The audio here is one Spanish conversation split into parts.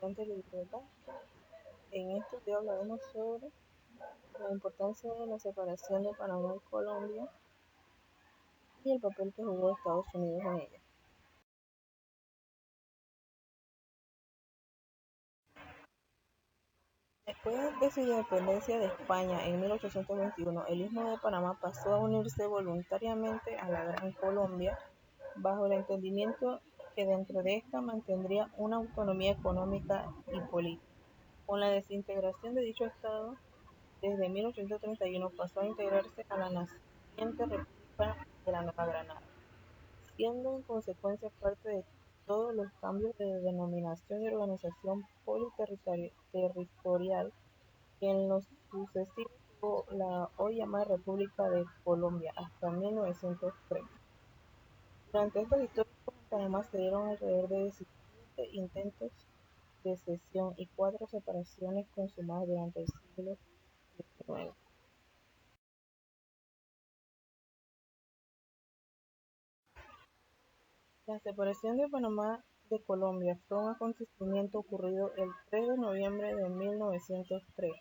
presente libertad. En este video hablaremos sobre la importancia de la separación de Panamá y Colombia y el papel que jugó Estados Unidos en ella. Después de su independencia de España en 1821, el Istmo de Panamá pasó a unirse voluntariamente a la Gran Colombia, bajo el entendimiento que dentro de esta mantendría una autonomía económica y política. Con la desintegración de dicho estado, desde 1831 pasó a integrarse a la naciente República de la Nueva Granada, siendo en consecuencia parte de todos los cambios de denominación y organización politerritorial que en los sucesivos tuvo la hoy llamada República de Colombia hasta 1903. Durante estos históricos en Panamá se dieron alrededor de 17 intentos de secesión y 4 separaciones consumadas durante el siglo XIX. La separación de Panamá de Colombia fue un acontecimiento ocurrido el 3 de noviembre de 1903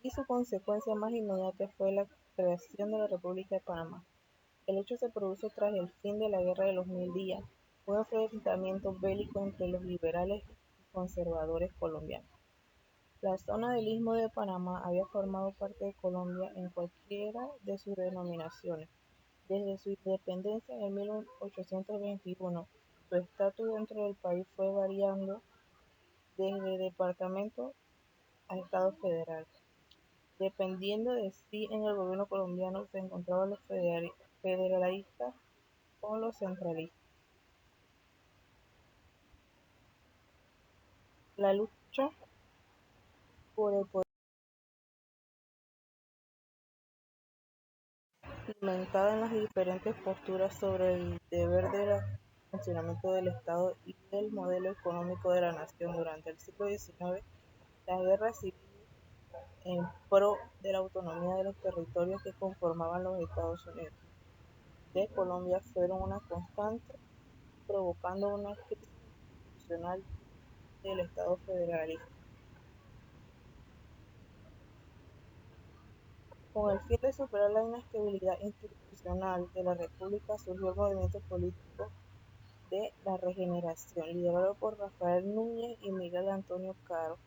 y su consecuencia más inmediata fue la creación de la República de Panamá. El hecho se produjo tras el fin de la Guerra de los Mil Días, un enfrentamiento bélico entre los liberales y conservadores colombianos. La zona del Istmo de Panamá había formado parte de Colombia en cualquiera de sus denominaciones. Desde su independencia en 1821, su estatus dentro del país fue variando desde departamento a estado federal. Dependiendo de si en el gobierno colombiano se encontraban los federalistas o los centralistas. La lucha por el poder cimentada en las diferentes posturas sobre el deber del funcionamiento del Estado y del modelo económico de la nación durante el siglo XIX, las guerras civiles en pro de la autonomía de los territorios que conformaban los Estados Unidos de Colombia fueron una constante, provocando una crisis institucional del Estado federalista. Con el fin de superar la inestabilidad institucional de la República surgió el movimiento político de la Regeneración, liderado por Rafael Núñez y Miguel Antonio Caro.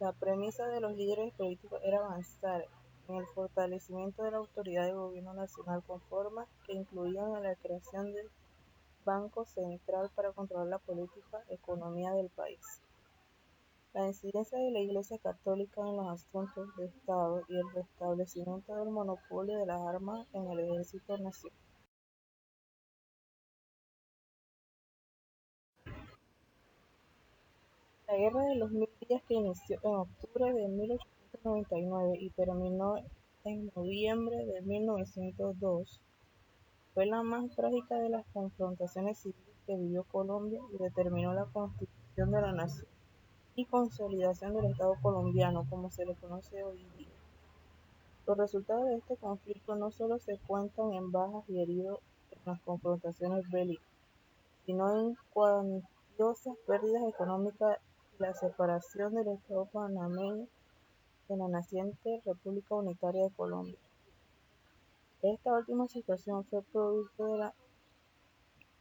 La premisa de los líderes políticos era avanzar en el fortalecimiento de la autoridad de gobierno nacional con formas que incluían la creación del Banco Central para controlar la política economía del país, la incidencia de la Iglesia Católica en los asuntos de Estado y el restablecimiento del monopolio de las armas en el Ejército Nacional. La Guerra de los Mil Días, que inició en octubre de 1899 y terminó en noviembre de 1902, fue la más trágica de las confrontaciones civiles que vivió Colombia y determinó la constitución de la nación y consolidación del Estado colombiano, como se le conoce hoy en día. Los resultados de este conflicto no solo se cuentan en bajas y heridos en las confrontaciones bélicas, sino en cuantiosas pérdidas económicas y la separación del Estado panameño de la naciente República Unitaria de Colombia. Esta última situación fue producto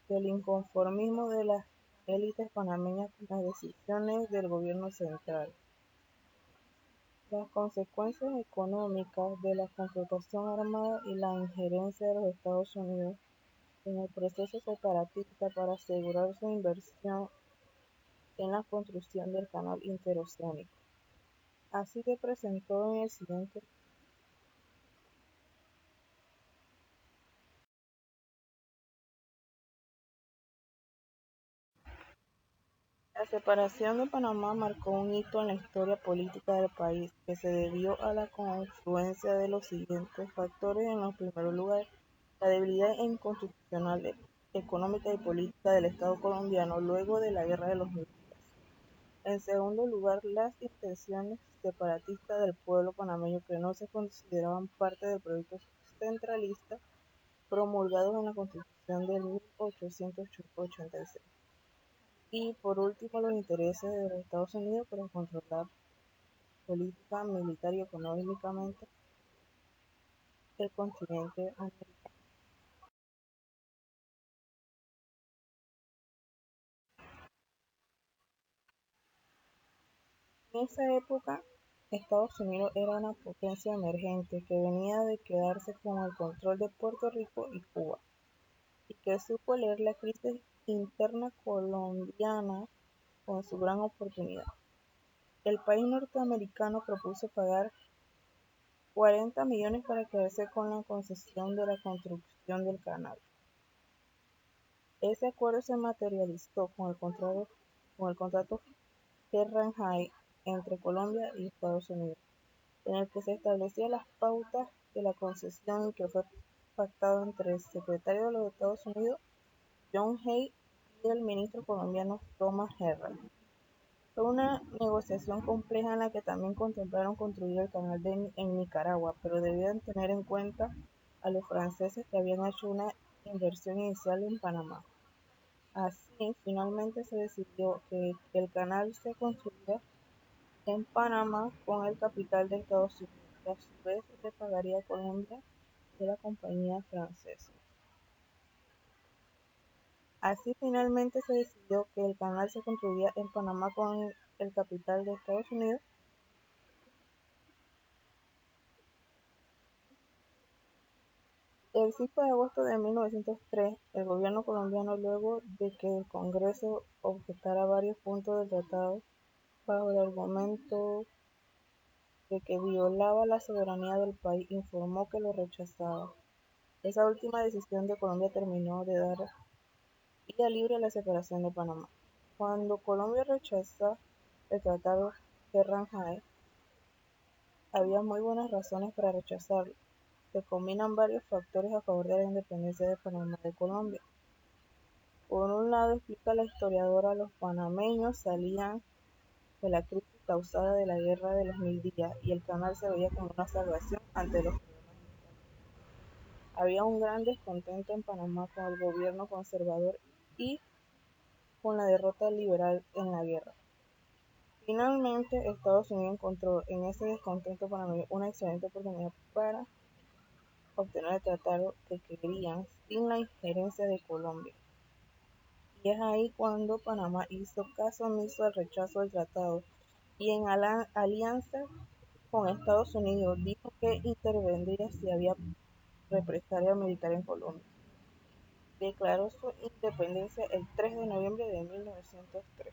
del inconformismo de las élites panameñas con las decisiones del gobierno central. Las consecuencias económicas de la confrontación armada y la injerencia de los Estados Unidos en el proceso separatista para asegurar su inversión en la construcción del canal interoceánico. Así se presentó en el siguiente. La separación de Panamá marcó un hito en la historia política del país, que se debió a la confluencia de los siguientes factores. En primer lugar, la debilidad inconstitucional, económica y política del Estado colombiano luego de la Guerra de los Mil Días. En segundo lugar, las intenciones separatistas del pueblo panameño, que no se consideraban parte del proyecto centralista promulgado en la Constitución de 1886. y por último los intereses de los Estados Unidos para controlar política, militar y económicamente el continente americano. En esa época, Estados Unidos era una potencia emergente que venía de quedarse con el control de Puerto Rico y Cuba, y que supo leer la crisis interna colombiana con su gran oportunidad. El país norteamericano propuso pagar 40 millones para quedarse con la concesión de la construcción del canal. Ese acuerdo se materializó con el contrato Herrenheim entre Colombia y Estados Unidos, en el que se establecían las pautas de la concesión y que fue pactado entre el secretario de los Estados Unidos, John Hay, y el ministro colombiano Thomas Herrera. Fue una negociación compleja en la que también contemplaron construir el canal en Nicaragua, pero debían tener en cuenta a los franceses que habían hecho una inversión inicial en Panamá. Así, finalmente se decidió que el canal se construiría en Panamá con el capital de Estados Unidos, que a su vez le pagaría a Colombia de la compañía francesa. Así finalmente se decidió que el canal se construiría en Panamá con el capital de Estados Unidos. El 5 de agosto de 1903, el gobierno colombiano, luego de que el Congreso objetara varios puntos del tratado bajo el argumento de que violaba la soberanía del país, informó que lo rechazaba. Esa última decisión de Colombia terminó de dar vía libre a la separación de Panamá. Cuando Colombia rechazó el tratado de Ranjay, había muy buenas razones para rechazarlo. Se combinan varios factores a favor de la independencia de Panamá de Colombia. Por un lado, explica la historiadora, los panameños salían de la crisis causada de la Guerra de los Mil Días y el canal se veía como una salvación ante los problemas. Había un gran descontento en Panamá con el gobierno conservador y con la derrota liberal en la guerra. Finalmente, Estados Unidos encontró en ese descontento panameño una excelente oportunidad para obtener el tratado que querían sin la injerencia de Colombia. Y es ahí cuando Panamá hizo caso omiso al rechazo del tratado y en alianza con Estados Unidos dijo que intervendría si había represalia militar en Colombia. Declaró su independencia el 3 de noviembre de 1913.